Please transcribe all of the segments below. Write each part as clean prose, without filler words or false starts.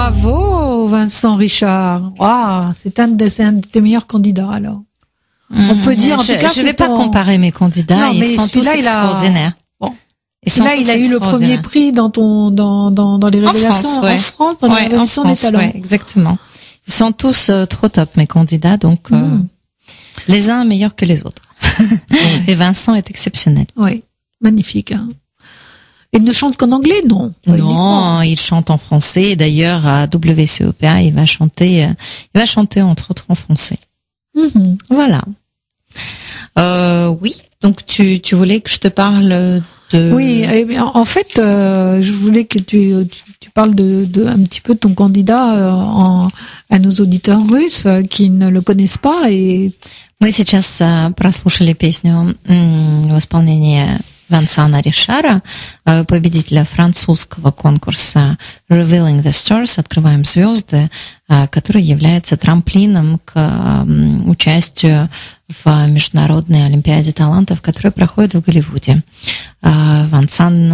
Bravo, Vincent Richard. Wow, c'est un de tes meilleurs candidats, alors. On peut dire, en tout cas, je vais pas comparer mes candidats, non, ils sont tous extraordinaires. Là, il a eu le premier prix dans les révélations en France, dans les révélations des talents. Ouais, exactement. Ils sont tous trop top, mes candidats, donc les uns meilleurs que les autres. Et Vincent est exceptionnel. Oui, magnifique. Hein. Il ne chante qu'en anglais, non? Non, il chante en français. D'ailleurs, à WCOPA, il va chanter entre autres en français. Voilà. Oui. Donc tu voulais que je te parle de... Oui, en fait, je voulais que tu parles de un petit peu de ton candidat à nos auditeurs russes qui ne le connaissent pas. Et мы сейчас прослушали песню в исполнении Вансана Ришара, победителя французского конкурса Revealing the Stars, «Открываем звезды», который является трамплином к участию в Международной Олимпиаде талантов, которая проходит в Голливуде. Вансан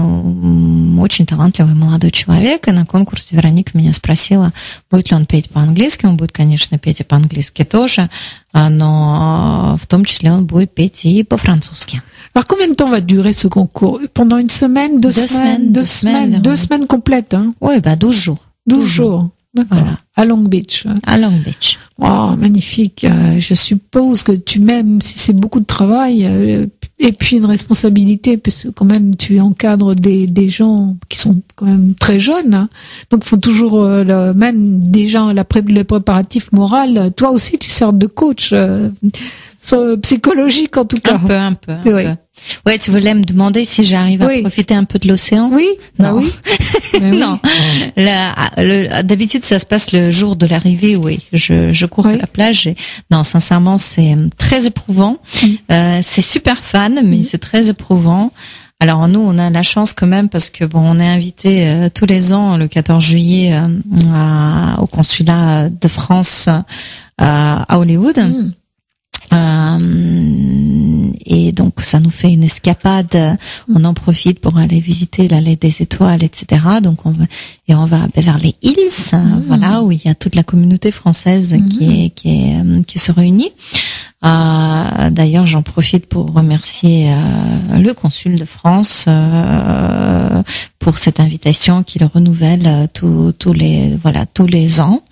очень талантливый молодой человек, и на конкурсе Вероника меня спросила, будет ли он петь по-английски. Он будет, конечно, петь и по-английски тоже, но в том числе он будет петь и по-французски. Alors, combien de temps va durer ce concours? Pendant une semaine, deux semaines complètes, hein? Oui, 12 jours. 12 jours. D'accord. Voilà. À Long Beach. À Long Beach. Oh, magnifique. Je suppose que même si c'est beaucoup de travail, et puis une responsabilité, parce que quand même, tu encadres des gens qui sont quand même très jeunes, hein. Donc, il faut toujours, même déjà, le préparatif moral, toi aussi, tu sers de coach, psychologique, en tout cas. Un peu. Oui. Ouais, tu voulais me demander si j'arrive à profiter un peu de l'océan? Oui. Non. Oui. Non. D'habitude, ça se passe le jour de l'arrivée, oui. Je cours à la plage et, non, sincèrement, c'est très éprouvant. C'est super fan, mais c'est très éprouvant. Alors, nous, on a la chance quand même parce que on est invité tous les ans, le 14 juillet, au consulat de France, à Hollywood. Et donc ça nous fait une escapade, on en profite pour aller visiter l'allée des étoiles, etc. Donc on va à Beverly Hills, voilà, où il y a toute la communauté française qui se réunit. D'ailleurs, j'en profite pour remercier le consul de France pour cette invitation qu'il renouvelle tous les ans.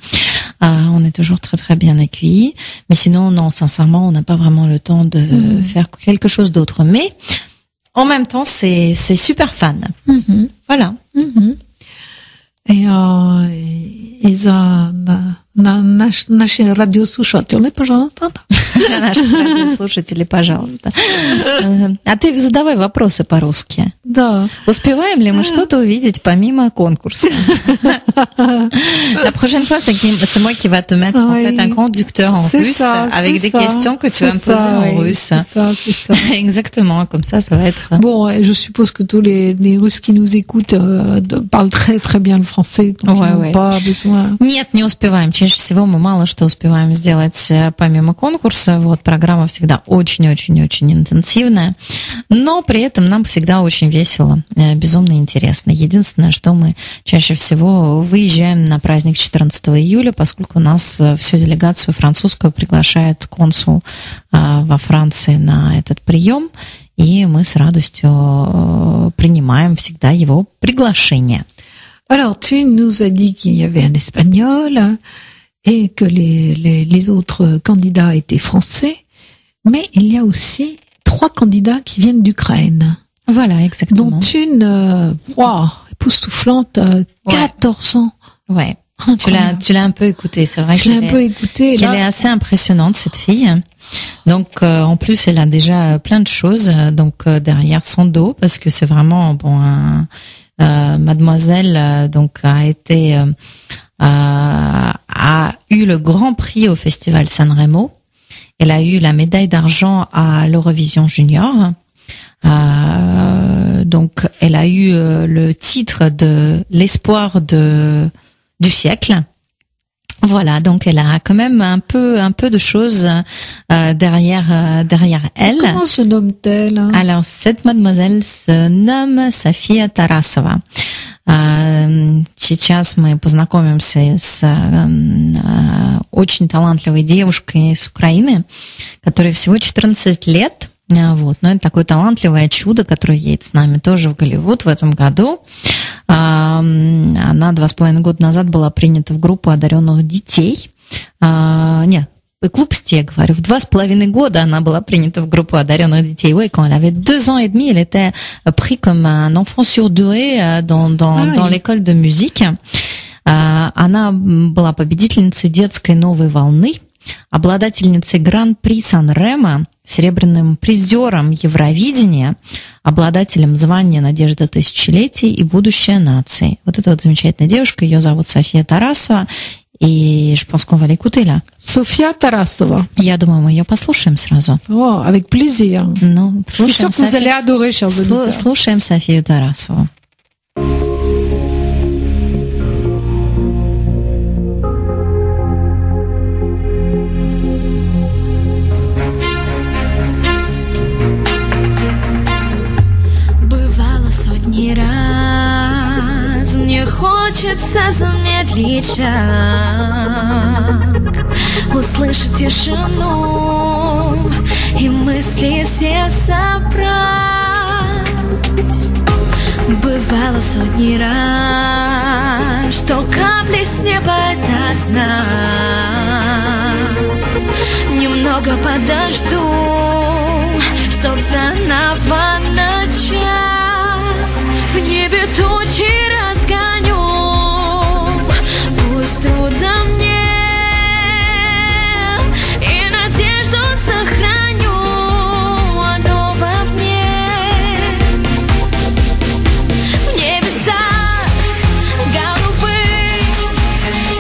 On est toujours très très bien accueillis, mais sinon non, sincèrement, on n'a pas vraiment le temps de faire quelque chose d'autre. Mais en même temps, c'est super fan. Voilà. Наши радиослушатели, пожалуйста. Наши радиослушатели, пожалуйста. А ты задавай вопросы по-русски. Да. Uspеваем ли мы что-то увидеть помимо конкурса? La prochaine fois, c'est moi qui va te mettre en fait un conducteur en russe avec des questions que tu vas me poser en russe. C'est ça. Exactement, comme ça va être... Bon, je suppose que tous les Russes qui nous écoutent parlent très très bien le français, donc ils n'ont pas besoin... Нет, не успеваем. Чаще всего мы мало что успеваем сделать помимо конкурса. Вот программа всегда очень-очень-очень интенсивная, но при этом нам всегда очень весело, безумно интересно. Единственное, что мы чаще всего выезжаем на праздник 14 июля, поскольку у нас всю делегацию французскую приглашает консул во Франции на этот прием, и мы с радостью принимаем всегда его приглашение. Alors, tu nous as dit qu'il y avait un Espagnol et que les autres candidats étaient français, mais il y a aussi 3 candidats qui viennent d'Ukraine. Voilà, exactement. Dont une, époustouflante, 14 ans. Ouais. Tu l'as un peu écoutée, c'est vrai. Je l'ai un peu écoutée. Elle est assez impressionnante, cette fille. Donc, en plus, elle a déjà plein de choses, donc, derrière son dos, parce que c'est vraiment, mademoiselle, donc, a eu le grand prix au festival Sanremo. Elle a eu la médaille d'argent à l'Eurovision Junior. Donc, elle a eu le titre de l'espoir du siècle. Voilà, donc elle a quand même un peu de choses derrière elle. Comment se nomme-t-elle? Alors, cette mademoiselle se nomme Sofia Tarasova. Сейчас мы познакомимся с очень талантливой девушкой из Украины, которой всего 14 лет. Вот. Но это такое талантливое чудо, которое едет с нами тоже в Голливуд в этом году. Она 2,5 года назад была принята в группу одаренных детей. Нет, глупости, я говорю. В 2,5 года она была принята в группу одаренных детей. Oui, quand elle avait 2 ans et demi, elle était prise comme un enfant surdoué dans l'école de musique. Она была победительницей детской новой волны, обладательницей Гран-при Сан-Ремо, серебряным призером Евровидения, обладателем звания «Надежда тысячелетий» и «Будущее нации». Вот эта вот замечательная девушка, ее зовут София Тарасова, и je pense qu'on va l'écouter là. София Тарасова. Я думаю, мы ее послушаем сразу. О, avec plaisir. Ну, слушаем Софию. Vous allez adorer, chers auditeurs. Слушаем Софию Тарасову. Сотни раз мне хочется замедлить шаг, услышать тишину и мысли все собрать. Бывало сотни раз, что капли с неба — это знак. Немного подожду, чтоб заново начать. В небе тучи разгоню, пусть трудно мне, и надежду сохраню, оно во мне. В небеса голубые,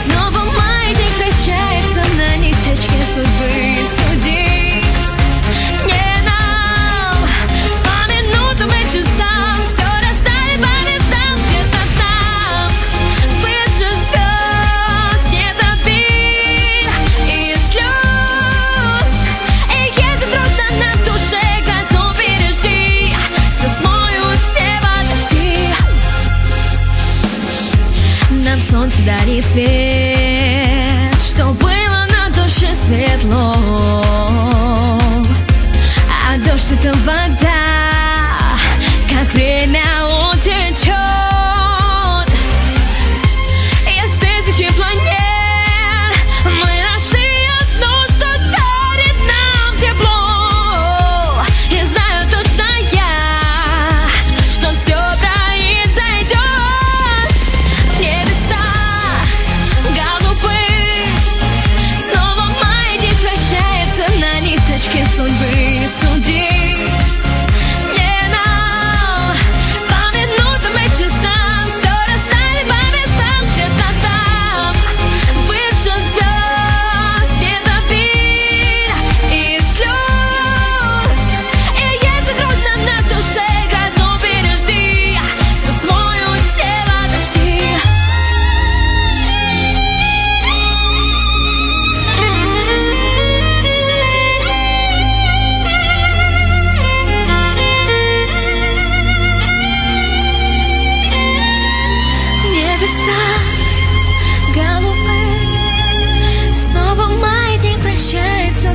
снова май день прощается на ниточке судьбы судить. Не нам, по минутам и часам. Солнце дарит свет, что было на душе светло, а дождь — это вода, как время утечет. Из тысячи планет мы нашли одну, что дарит нам тепло. И знаю точно я, что все произойдет. Судьбы судить не нам, по минутам и часам все расставить по местам, где-то там, выше звезд, где-то пыль и слез. И если трудно на душе, грозу пережди, все смоют с неба дожди.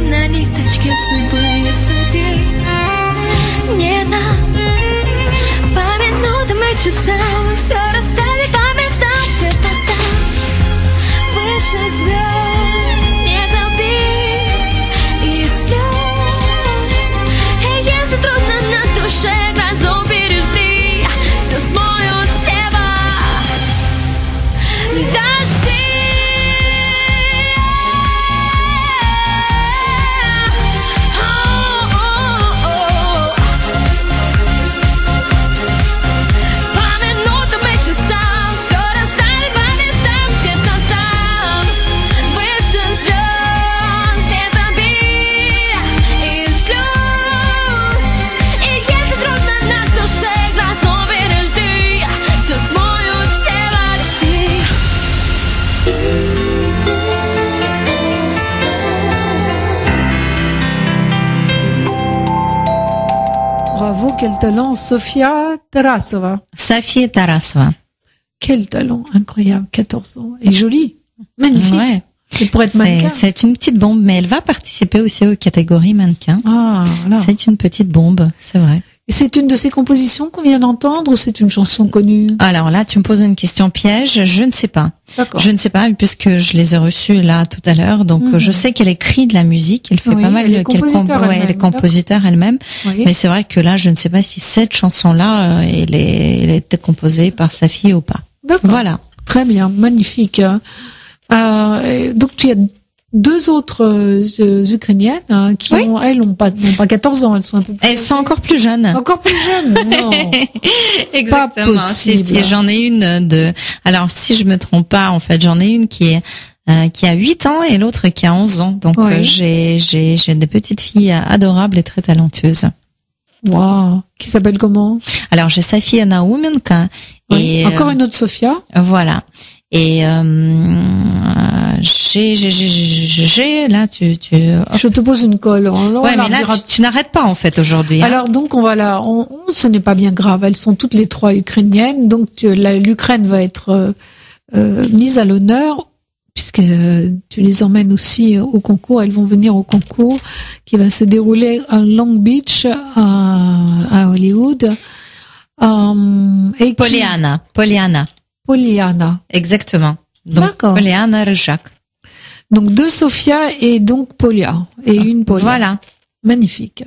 На ниточке судьбы судить не нам, по минутам и часам все расставить по местам, где-то там, выше звезд, где-то пыль и слез. И если трудно на душе, грозу пережди, все смоют с неба дожди. Bravo, quel talent, София Тарасова. София Тарасова. quel talent incroyable, 14 ans. Et jolie, magnifique. Ouais. C'est pour être mannequin. C'est une petite bombe, mais elle va participer aussi aux catégories mannequin. Ah, voilà. C'est une petite bombe, c'est vrai. Et c'est une de ces compositions qu'on vient d'entendre ou c'est une chanson connue? Alors là, tu me poses une question piège, je ne sais pas. D'accord. Je ne sais pas, puisque je les ai reçues là tout à l'heure, donc je sais qu'elle écrit de la musique, elle fait Oui, pas mal elle est de compositeur elle-même, elle est compositeur elle-même. Oui. Mais c'est vrai que là, je ne sais pas si cette chanson-là, elle a été composée par sa fille ou pas. D'accord. Voilà. Très bien, magnifique. Donc tu as deux autres Ukrainiennes qui Oui. n'ont pas 14 ans, elles sont un peu plus Elles sont encore plus jeunes. encore plus jeunes. Non. Exactement. Pas Si, possible. j'en ai une alors si je me trompe pas, en fait, j'en ai une qui a 8 ans et l'autre qui a 11 ans. Donc, Ouais. j'ai des petites filles adorables et très talentueuses. Wow. Qui s'appelle comment? Alors, j'ai Safia Naumenka Oui. et Encore une autre Sofia. voilà. Et j'ai là Je te pose une colle. ouais, mais là tu n'arrêtes pas en fait aujourd'hui. Hein. Alors donc on va là, ce n'est pas bien grave. Elles sont toutes les trois ukrainiennes. Donc l'Ukraine va être mise à l'honneur puisque tu les emmènes aussi au concours. Elles vont venir au concours qui va se dérouler à Long Beach à Hollywood. Et Poliana. Exactement. Donc D'accord. Poliana Ryjak. Donc deux Sofia et donc Polia et une Polia. Voilà. Magnifique.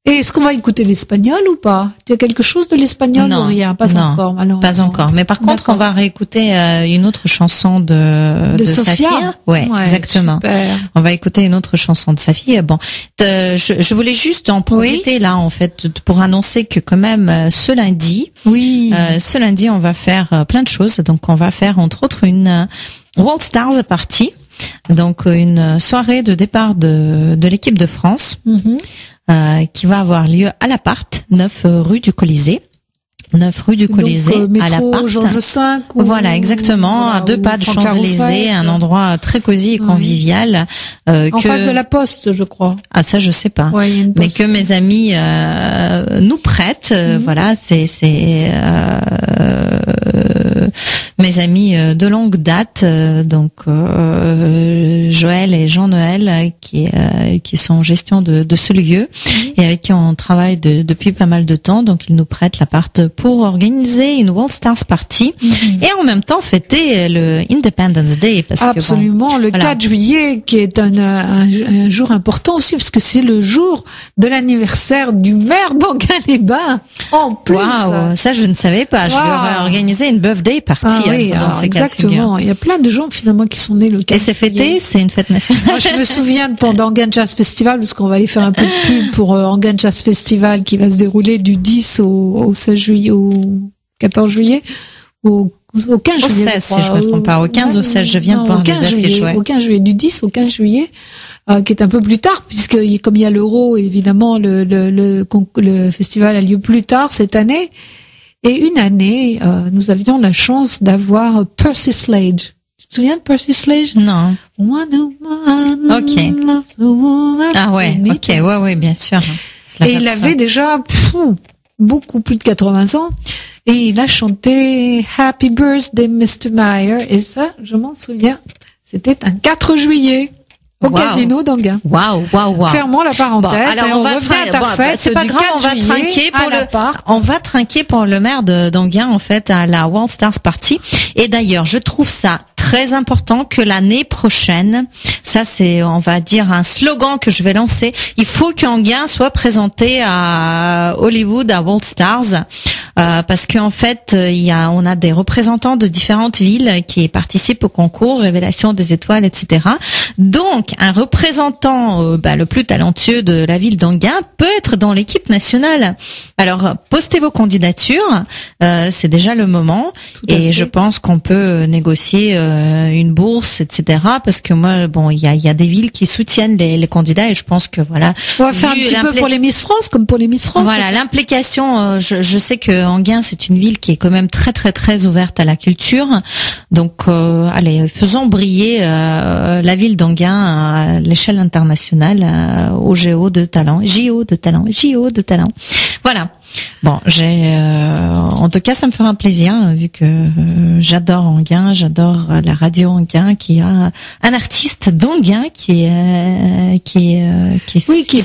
Et est-ce qu'on va écouter l'espagnol ou pas? Tu as quelque chose de l'espagnol ou rien? Pas non, encore, malheureusement. Pas encore. Mais par contre, D'accord. on va réécouter une autre chanson de Sofia. Ouais, exactement. Super. On va écouter une autre chanson de sa fille. Bon, je voulais juste en profiter là, en fait, pour annoncer que quand même ce lundi, on va faire plein de choses. Donc, on va faire entre autres une World Stars Party. Donc, une soirée de départ de l'équipe de France. Qui va avoir lieu à l'Appart, 9 rue du Colisée. 9 rue du Colisée, donc, à l'Appart. Georges V ou... Voilà, exactement, à 2 pas de Champs-Élysées, un endroit très cosy et convivial. En face de la Poste, je crois. Ah, ça, je sais pas. Ouais, il y a une mais poste. que mes amis nous prêtent. Voilà, c'est mes amis de longue date, donc Joël et Jean-Noël qui sont en gestion de ce lieu et avec qui on travaille depuis pas mal de temps. Donc ils nous prêtent l'appart pour organiser une World Stars Party et en même temps fêter le Independence Day parce absolument, que bon, le 4 juillet qui est un jour important aussi parce que c'est le jour de l'anniversaire du maire d'Enghien-les-Bains. En plus, waouh, ça je ne savais pas. Je leur ai organisé une birthday party dans ces cas de figure. Exactement. Il y a plein de gens finalement qui sont nés le 4 Et c'est fêté, c'est une fête nationale. Moi, je me souviens pendant Enghien Jazz Festival, parce qu'on va aller faire un peu de pub pour Enghien Jazz Festival qui va se dérouler du 10 au 16 juillet, au 14 juillet, au 15 juillet. Au 16, si je me trompe pas. Au 15 ou 16, je viens de voir les affiches, ouais. Au 15 juillet, du 10 au 15 juillet, qui est un peu plus tard, puisque comme il y a l'Euro, évidemment, le festival a lieu plus tard cette année. Et une année, nous avions la chance d'avoir Percy Sledge. Tu te souviens de Percy Sledge? Non. Ok. Ah ouais, ok, ouais, bien sûr. Et il avait déjà beaucoup plus de 80 ans. Et il a chanté Happy Birthday, Mr. Meyer. Et ça, je m'en souviens, c'était un 4 juillet. Au casino d'Enghien. Waouh. Fermons la parenthèse. Bon, alors on revient à ta fête. C'est pas grave, on va trinquer pour le maire d'Enghien, en fait, à la World Stars Party. Et d'ailleurs, je trouve ça très important que l'année prochaine, ça c'est, on va dire, un slogan que je vais lancer. Il faut qu'Enghien soit présenté à Hollywood, à World Stars, parce qu'en fait, on a des représentants de différentes villes qui participent au concours Révélation des étoiles, etc. Donc, un représentant, le plus talentueux de la ville d'Enghien peut être dans l'équipe nationale. Alors, postez vos candidatures, c'est déjà le moment, et je pense qu'on peut négocier une bourse, etc. Parce que moi, bon, il y a des villes qui soutiennent les candidats, et je pense que voilà. On va faire un petit peu pour les Miss France, comme pour les Miss France. Voilà, l'implication. Je sais que Enghien, c'est une ville qui est quand même très très très ouverte à la culture. Donc, allez, faisons briller la ville d'Enghien à l'échelle internationale, au JO de talent. Voilà. Bon, en tout cas, ça me fera un plaisir, vu que j'adore Enghien, j'adore la radio Enghien, qui a un artiste d'Enghien qui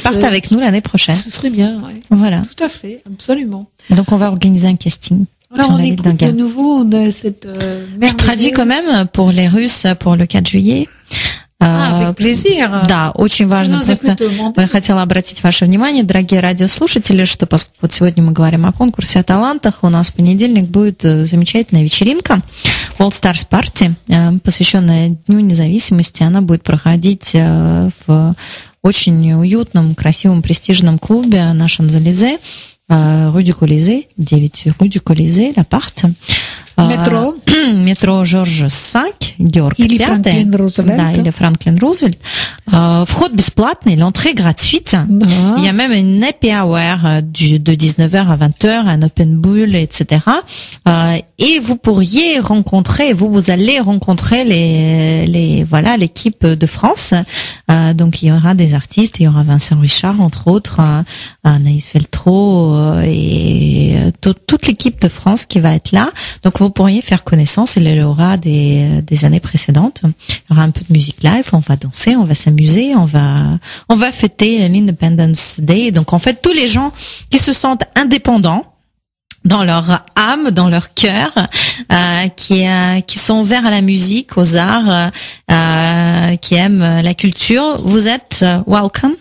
part avec nous l'année prochaine. Ce serait bien, ouais. Voilà. Tout à fait, absolument. Donc, on va organiser un casting. Alors, on écoute de nouveau cette Je traduis quand même pour les Russes pour le 4 juillet. Avec plaisir. Да, очень важно. Просто я хотела обратить ваше внимание, дорогие радиослушатели, что поскольку вот сегодня мы говорим о конкурсе, о талантах, у нас в понедельник будет замечательная вечеринка World Stars Party, посвященная Дню независимости. Она будет проходить в очень уютном, красивом, престижном клубе на Шанзелизе, rue du Colisée, 9 rue du Colisée, l'appart. Метро Жорж V, Георг V. Или Франклин Рузвельт. Да, или Франклин Рузвельт. Вход бесплатный, l'entrée gratuite. Да. Il y a même une happy hour de 19h à 20h, un open bull, etc. Et vous pourriez rencontrer, vous allez rencontrer l'équipe de France. Donc il y aura des artistes, il y aura Vincent Richard, entre autres, Anaïs Feltro et toute l'équipe de France qui va être là. Donc vous pourriez faire connaissance, il y aura des années précédentes. Il y aura un peu de musique live, on va danser, on va s'amuser, on va fêter l'Independence Day. Donc en fait, tous les gens qui se sentent indépendants dans leur âme, dans leur cœur, qui sont ouverts à la musique, aux arts, qui aiment la culture, vous êtes welcome.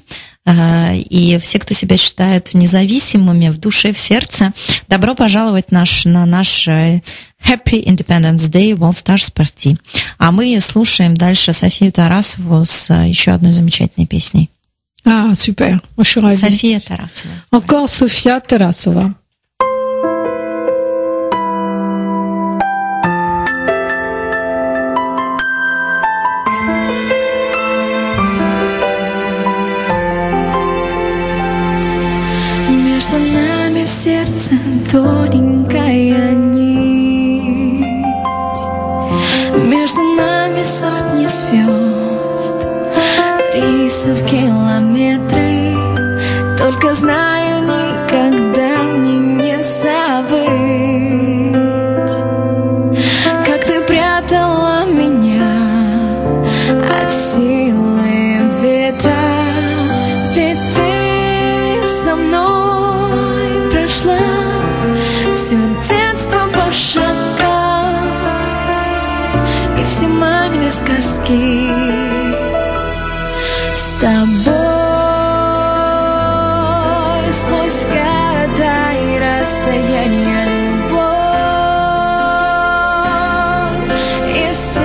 И все, кто себя считают независимыми в душе, в сердце, добро пожаловать на наш Happy Independence Day World Stars Party. А мы слушаем дальше Софию Тарасову с еще одной замечательной песней. Ah, super. Moi, je suis ravie. София Тарасова. Encore Sofia Tarasova. Между нами в сердце тоненькая нить, между нами сотни звезд, рейсов километры. Только знаю, никогда мне не забыть, как ты прятала меня от силы ветра. Ведь ты со мной прошла все детство по шагам и все мамины сказки. С тобой сквозь города и расстояния любовь, и все